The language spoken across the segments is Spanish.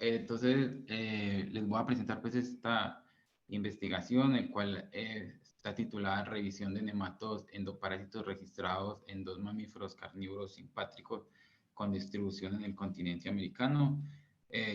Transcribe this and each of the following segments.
les voy a presentar pues esta investigación, el cual está titulada Revisión de nematodos endoparásitos registrados en dos mamíferos carnívoros simpátricos con distribución en el continente americano.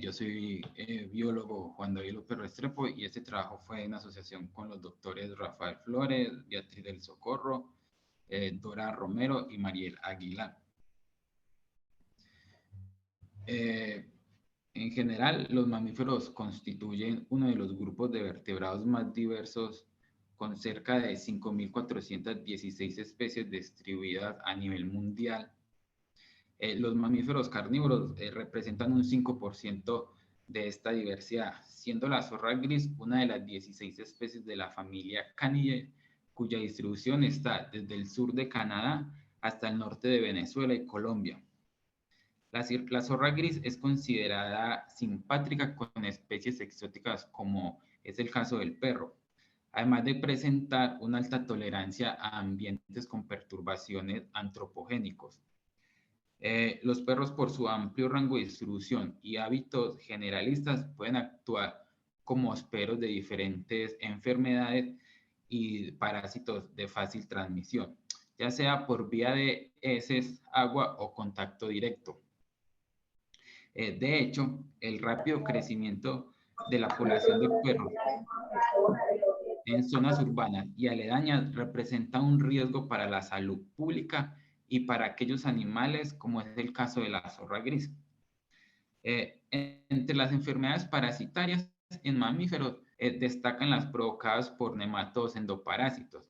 Yo soy biólogo Juan David López Restrepo y este trabajo fue en asociación con los doctores Rafael Flores, Beatriz del Socorro, Dora Romero y Mariel Aguilar. En general, los mamíferos constituyen uno de los grupos de vertebrados más diversos, con cerca de 5.416 especies distribuidas a nivel mundial. Los mamíferos carnívoros representan un 5% de esta diversidad, siendo la zorra gris una de las 16 especies de la familia Canidae, cuya distribución está desde el sur de Canadá hasta el norte de Venezuela y Colombia. La zorra gris es considerada simpátrica con especies exóticas como es el caso del perro, además de presentar una alta tolerancia a ambientes con perturbaciones antropogénicos. Los perros, por su amplio rango de distribución y hábitos generalistas, pueden actuar como hosperos de diferentes enfermedades y parásitos de fácil transmisión, ya sea por vía de heces, agua o contacto directo. De hecho, el rápido crecimiento de la población de perros en zonas urbanas y aledañas representa un riesgo para la salud pública y para aquellos animales, como es el caso de la zorra gris. Entre las enfermedades parasitarias en mamíferos destacan las provocadas por nematodos endoparásitos,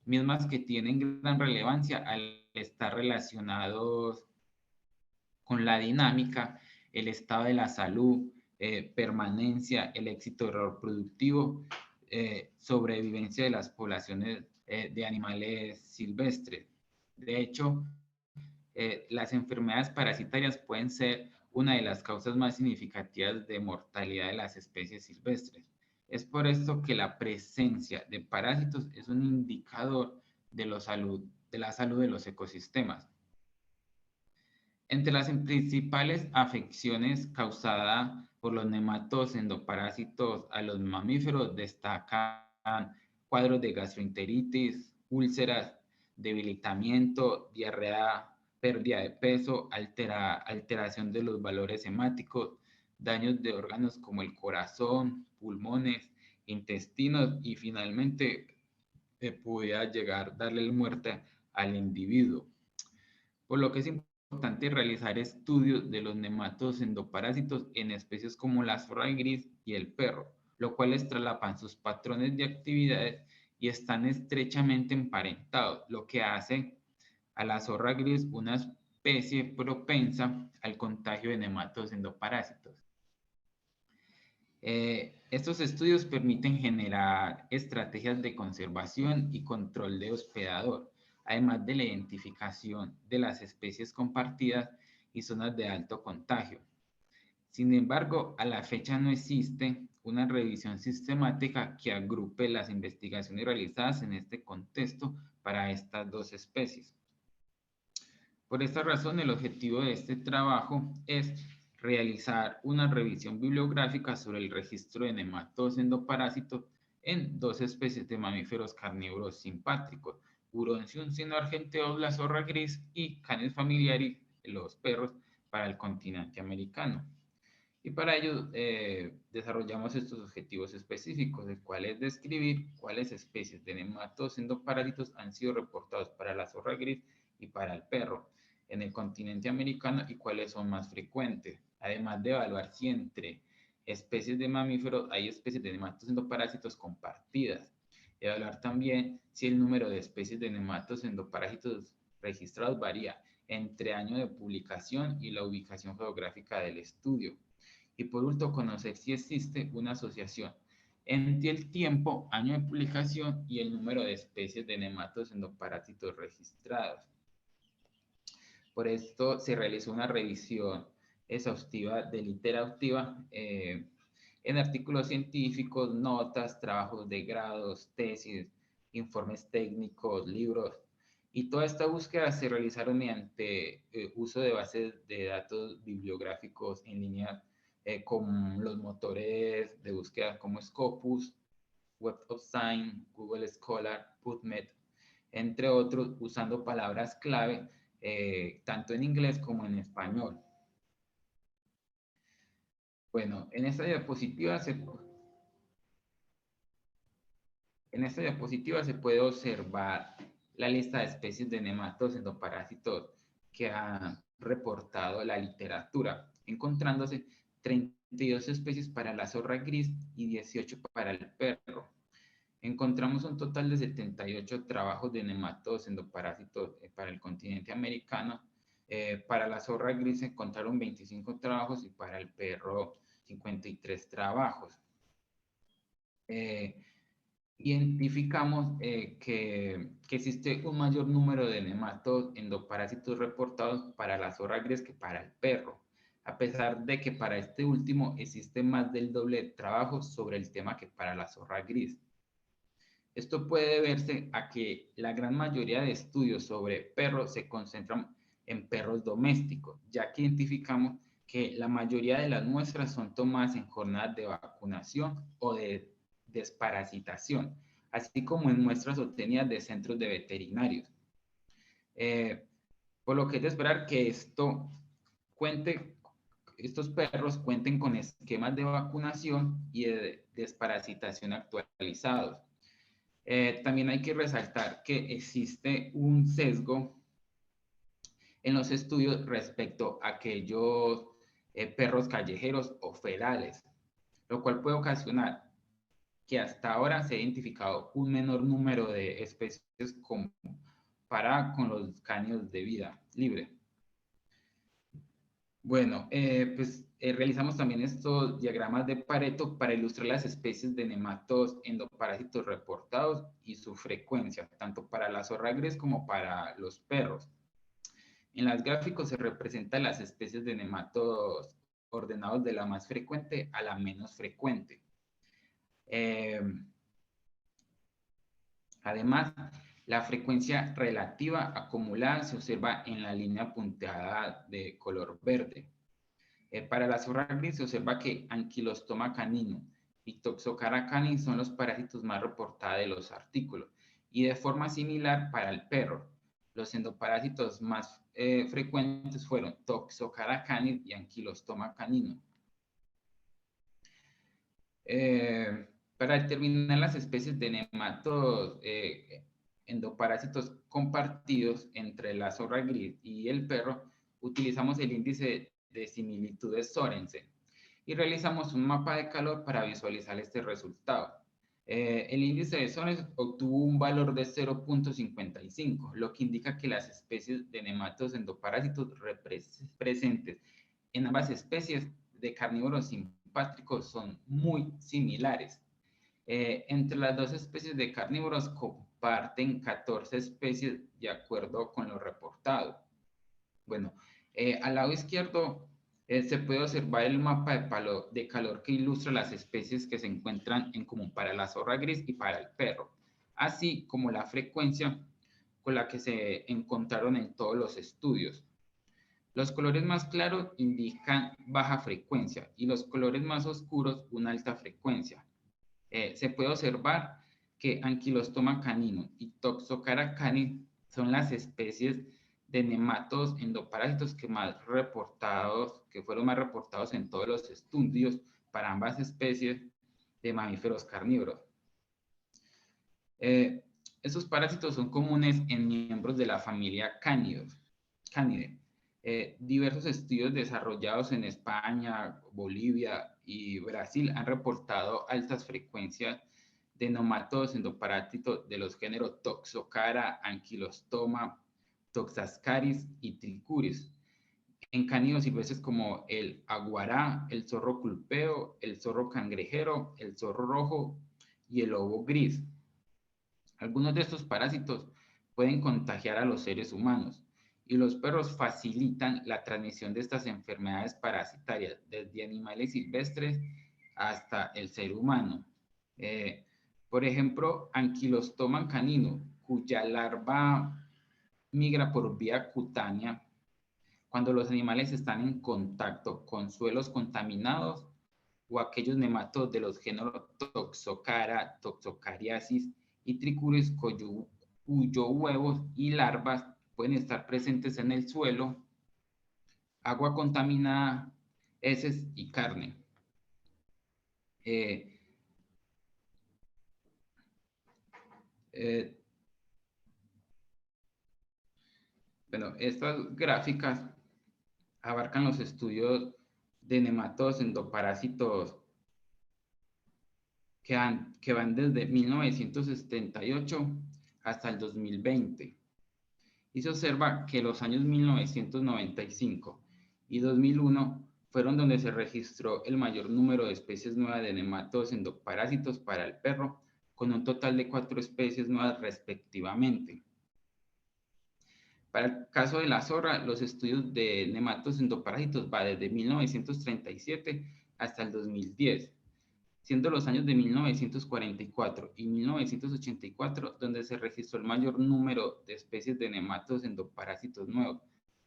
mismas que tienen gran relevancia al estar relacionados con la dinámica, el estado de la salud, permanencia, el éxito reproductivo, sobrevivencia de las poblaciones de animales silvestres. De hecho, las enfermedades parasitarias pueden ser una de las causas más significativas de mortalidad de las especies silvestres. Es por esto que la presencia de parásitos es un indicador de la salud de los ecosistemas. Entre las principales afecciones causadas por los nematodos endoparásitos a los mamíferos destacan cuadros de gastroenteritis, úlceras, debilitamiento, diarrea, pérdida de peso, alteración de los valores hemáticos, daños de órganos como el corazón, pulmones, intestinos y finalmente pudiera llegar a darle muerte al individuo. Por lo que es importante realizar estudios de los nematodos endoparásitos en especies como la zorra gris y el perro, lo cual les traslapan sus patrones de actividades y están estrechamente emparentados, lo que hace a la zorra gris una especie propensa al contagio de nematodos endoparásitos. Estos estudios permiten generar estrategias de conservación y control de hospedador, además de la identificación de las especies compartidas y zonas de alto contagio. Sin embargo, a la fecha no existe una revisión sistemática que agrupe las investigaciones realizadas en este contexto para estas dos especies. Por esta razón, el objetivo de este trabajo es realizar una revisión bibliográfica sobre el registro de nematodos endoparásitos en dos especies de mamíferos carnívoros simpátricos, Urontium sino-argenteus, la zorra gris, y Canis familiaris, los perros, para el continente americano. Y para ello desarrollamos estos objetivos específicos, el cual es describir cuáles especies de nematodos endoparásitos han sido reportados para la zorra gris y para el perro en el continente americano y cuáles son más frecuentes. Además de evaluar si entre especies de mamíferos hay especies de nematodos endoparásitos compartidas. Evaluar también si el número de especies de nematodos endoparásitos registrados varía entre año de publicación y la ubicación geográfica del estudio. Y por último, conocer si existe una asociación entre el tiempo, año de publicación y el número de especies de nematodos endoparásitos registrados. Por esto se realizó una revisión exhaustiva de literatura en artículos científicos, notas, trabajos de grados, tesis, informes técnicos, libros. Y toda esta búsqueda se realizaron mediante uso de bases de datos bibliográficos en línea con los motores de búsqueda como Scopus, Web of Science, Google Scholar, PubMed, entre otros, usando palabras clave tanto en inglés como en español. Bueno, en esta diapositiva se puede observar la lista de especies de nematodos endoparásitos que han reportado la literatura, encontrándose 32 especies para la zorra gris y 18 para el perro. Encontramos un total de 78 trabajos de nematodos endoparásitos para el continente americano. Para la zorra gris se encontraron 25 trabajos y para el perro 53 trabajos. Identificamos que existe un mayor número de nematodos endoparásitos reportados para la zorra gris que para el perro, a pesar de que para este último existe más del doble de trabajo sobre el tema que para la zorra gris. Esto puede deberse a que la gran mayoría de estudios sobre perros se concentran en perros domésticos, ya que identificamos que la mayoría de las muestras son tomadas en jornadas de vacunación o de desparasitación, así como en muestras obtenidas de centros de veterinarios. Por lo que es de esperar que estos perros cuenten con esquemas de vacunación y de desparasitación actualizados. También hay que resaltar que existe un sesgo en los estudios respecto a aquellos perros callejeros o ferales, lo cual puede ocasionar que hasta ahora se ha identificado un menor número de especies comparada con los cánidos de vida libre. Bueno, realizamos también estos diagramas de Pareto para ilustrar las especies de nematodos endoparásitos reportados y su frecuencia, tanto para la zorra gris como para los perros. En los gráficos se representan las especies de nematodos ordenados de la más frecuente a la menos frecuente. Además, la frecuencia relativa acumulada se observa en la línea punteada de color verde. Para la zorra gris se observa que Ankylostoma canino y Toxocara canis son los parásitos más reportados de los artículos. Y de forma similar para el perro. Los endoparásitos más frecuentes fueron Toxocara canis y Ankylostoma canino. Para determinar las especies de nematodos endoparásitos compartidos entre la zorra gris y el perro, utilizamos el índice de similitudes Sorensen y realizamos un mapa de calor para visualizar este resultado. El índice de Sorensen obtuvo un valor de 0.55, lo que indica que las especies de nematodos endoparásitos presentes en ambas especies de carnívoros simpátricos son muy similares. Entre las dos especies de carnívoros comparten 14 especies de acuerdo con lo reportado. Bueno, al lado izquierdo se puede observar el mapa de calor que ilustra las especies que se encuentran en común para la zorra gris y para el perro, así como la frecuencia con la que se encontraron en todos los estudios. Los colores más claros indican baja frecuencia y los colores más oscuros una alta frecuencia. Se puede observar que Ankylostoma canino y Toxocara canis son las especies de nematodos endoparásitos que fueron más reportados en todos los estudios para ambas especies de mamíferos carnívoros. Esos parásitos son comunes en miembros de la familia Canidae. Diversos estudios desarrollados en España, Bolivia y Brasil han reportado altas frecuencias de nematodos endoparásitos de los géneros Toxocara, Ankylostoma, Toxascaris y Trichuris, en cánidos silvestres como el aguará, el zorro culpeo, el zorro cangrejero, el zorro rojo y el lobo gris. Algunos de estos parásitos pueden contagiar a los seres humanos y los perros facilitan la transmisión de estas enfermedades parasitarias desde animales silvestres hasta el ser humano. Por ejemplo, Ankylostoma canino, cuya larva migra por vía cutánea, cuando los animales están en contacto con suelos contaminados o aquellos nematodos de los géneros Toxocara, Toxocariasis y Trichuris cuyo huevos y larvas pueden estar presentes en el suelo, agua contaminada, heces y carne. Eh, eh, bueno, estas gráficas abarcan los estudios de nematodos endoparásitos que van desde 1978 hasta el 2020. Y se observa que los años 1995 y 2001 fueron donde se registró el mayor número de especies nuevas de nematodos endoparásitos para el perro, con un total de 4 especies nuevas respectivamente. Para el caso de la zorra, los estudios de nematodos endoparásitos va desde 1937 hasta el 2010, siendo los años de 1944 y 1984 donde se registró el mayor número de especies de nematodos endoparásitos nuevos,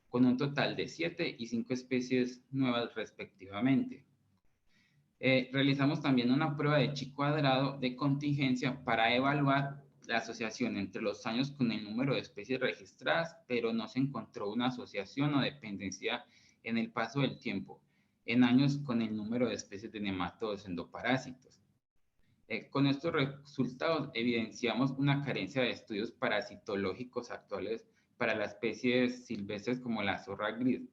con un total de 7 y 5 especies nuevas respectivamente. Realizamos también una prueba de chi cuadrado de contingencia para evaluar la asociación entre los años con el número de especies registradas, pero no se encontró una asociación o dependencia en el paso del tiempo en años con el número de especies de nematodos endoparásitos. Con estos resultados evidenciamos una carencia de estudios parasitológicos actuales para las especies silvestres como la zorra gris,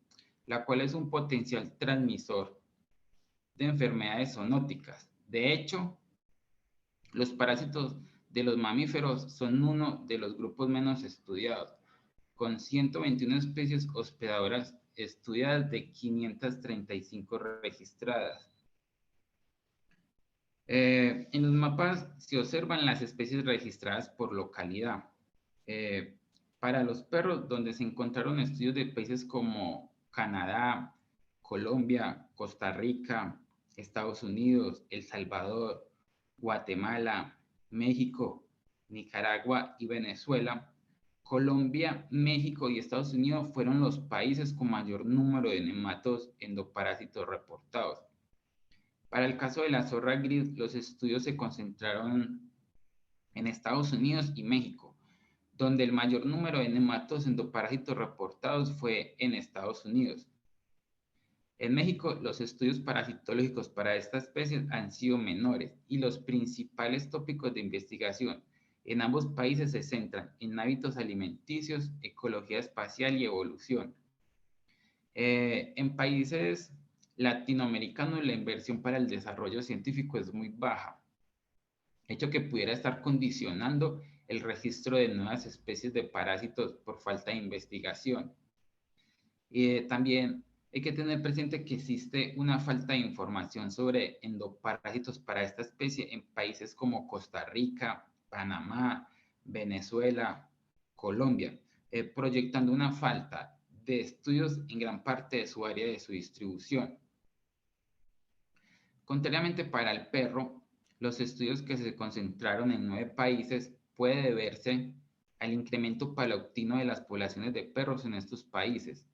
la cual es un potencial transmisor de enfermedades zoonóticas. De hecho, los parásitos de los mamíferos son uno de los grupos menos estudiados, con 121 especies hospedadoras estudiadas de 535 registradas. En los mapas se observan las especies registradas por localidad. Para los perros, donde se encontraron estudios de países como Canadá, Colombia, Costa Rica, Estados Unidos, El Salvador, Guatemala, México, Nicaragua y Venezuela. Colombia, México y Estados Unidos fueron los países con mayor número de nematodos endoparásitos reportados. Para el caso de la zorra gris, los estudios se concentraron en Estados Unidos y México, donde el mayor número de nematodos endoparásitos reportados fue en Estados Unidos. En México, los estudios parasitológicos para esta especie han sido menores y los principales tópicos de investigación en ambos países se centran en hábitos alimenticios, ecología espacial y evolución. En países latinoamericanos, la inversión para el desarrollo científico es muy baja, hecho que pudiera estar condicionando el registro de nuevas especies de parásitos por falta de investigación. También hay que tener presente que existe una falta de información sobre endoparásitos para esta especie en países como Costa Rica, Panamá, Venezuela, Colombia, proyectando una falta de estudios en gran parte de su área de su distribución. Contrariamente para el perro, los estudios que se concentraron en 9 países puede deberse al incremento paulatino de las poblaciones de perros en estos países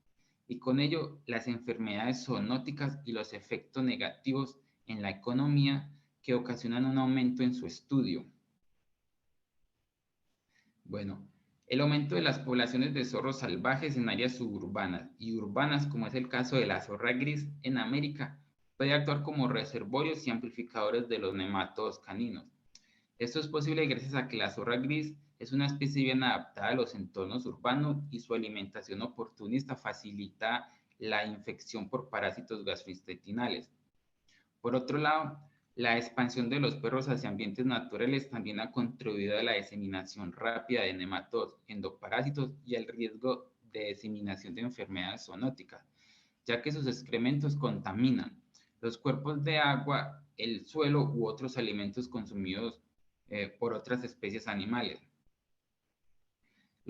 y con ello las enfermedades zoonóticas y los efectos negativos en la economía que ocasionan un aumento en su estudio. Bueno, el aumento de las poblaciones de zorros salvajes en áreas suburbanas y urbanas, como es el caso de la zorra gris en América, puede actuar como reservorios y amplificadores de los nematodos caninos. Esto es posible gracias a que la zorra gris es una especie bien adaptada a los entornos urbanos y su alimentación oportunista facilita la infección por parásitos gastrointestinales. Por otro lado, la expansión de los perros hacia ambientes naturales también ha contribuido a la diseminación rápida de nematodos endoparásitos y al riesgo de diseminación de enfermedades zoonóticas, ya que sus excrementos contaminan los cuerpos de agua, el suelo u otros alimentos consumidos por otras especies animales.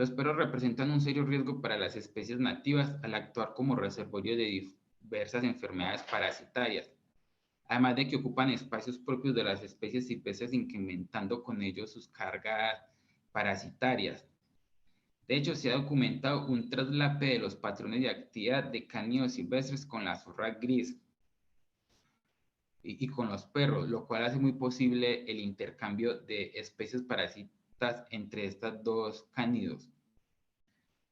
Los perros representan un serio riesgo para las especies nativas al actuar como reservorio de diversas enfermedades parasitarias, además de que ocupan espacios propios de las especies silvestres incrementando con ello sus cargas parasitarias. De hecho, se ha documentado un traslape de los patrones de actividad de cánidos silvestres con la zorra gris y con los perros, lo cual hace muy posible el intercambio de especies parásitas entre estas dos cánidos.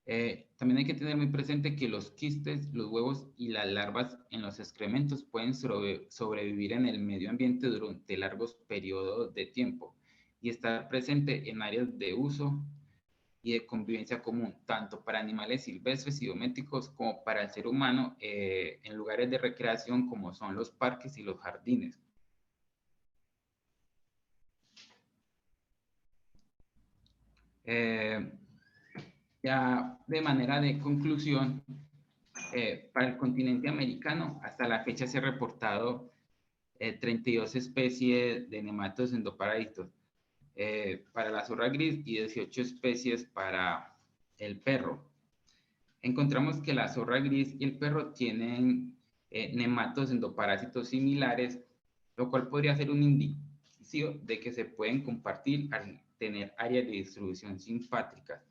También hay que tener muy presente que los quistes, los huevos y las larvas en los excrementos pueden sobrevivir en el medio ambiente durante largos periodos de tiempo y estar presente en áreas de uso y de convivencia común, tanto para animales silvestres y domésticos como para el ser humano en lugares de recreación como son los parques y los jardines. Eh, ya de manera de conclusión, para el continente americano, hasta la fecha se ha reportado 32 especies de nematodos endoparásitos para la zorra gris y 18 especies para el perro. Encontramos que la zorra gris y el perro tienen nematodos endoparásitos similares, lo cual podría ser un indicio de que se pueden compartir al tener áreas de distribución simpátricas,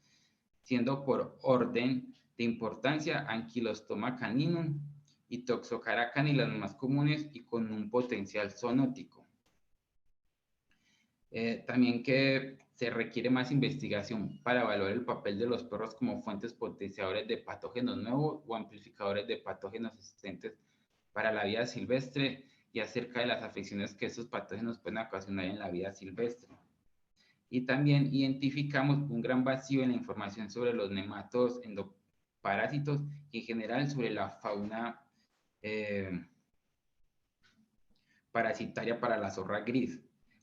siendo por orden de importancia Ankylostoma caninum y Toxocara canina las más comunes y con un potencial zoonótico. También que se requiere más investigación para evaluar el papel de los perros como fuentes potenciadores de patógenos nuevos o amplificadores de patógenos existentes para la vida silvestre y acerca de las afecciones que estos patógenos pueden ocasionar en la vida silvestre. Y también identificamos un gran vacío en la información sobre los nematodos endoparásitos y en general sobre la fauna parasitaria para la zorra gris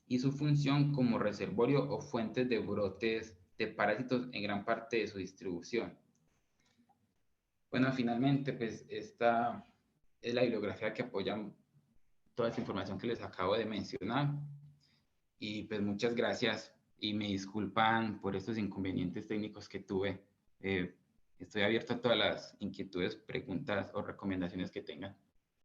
y su función como reservorio o fuentes de brotes de parásitos en gran parte de su distribución. Bueno, finalmente, pues esta es la bibliografía que apoya toda esa información que les acabo de mencionar. Y pues muchas gracias y me disculpan por estos inconvenientes técnicos que tuve. Estoy abierto a todas las inquietudes, preguntas o recomendaciones que tengan.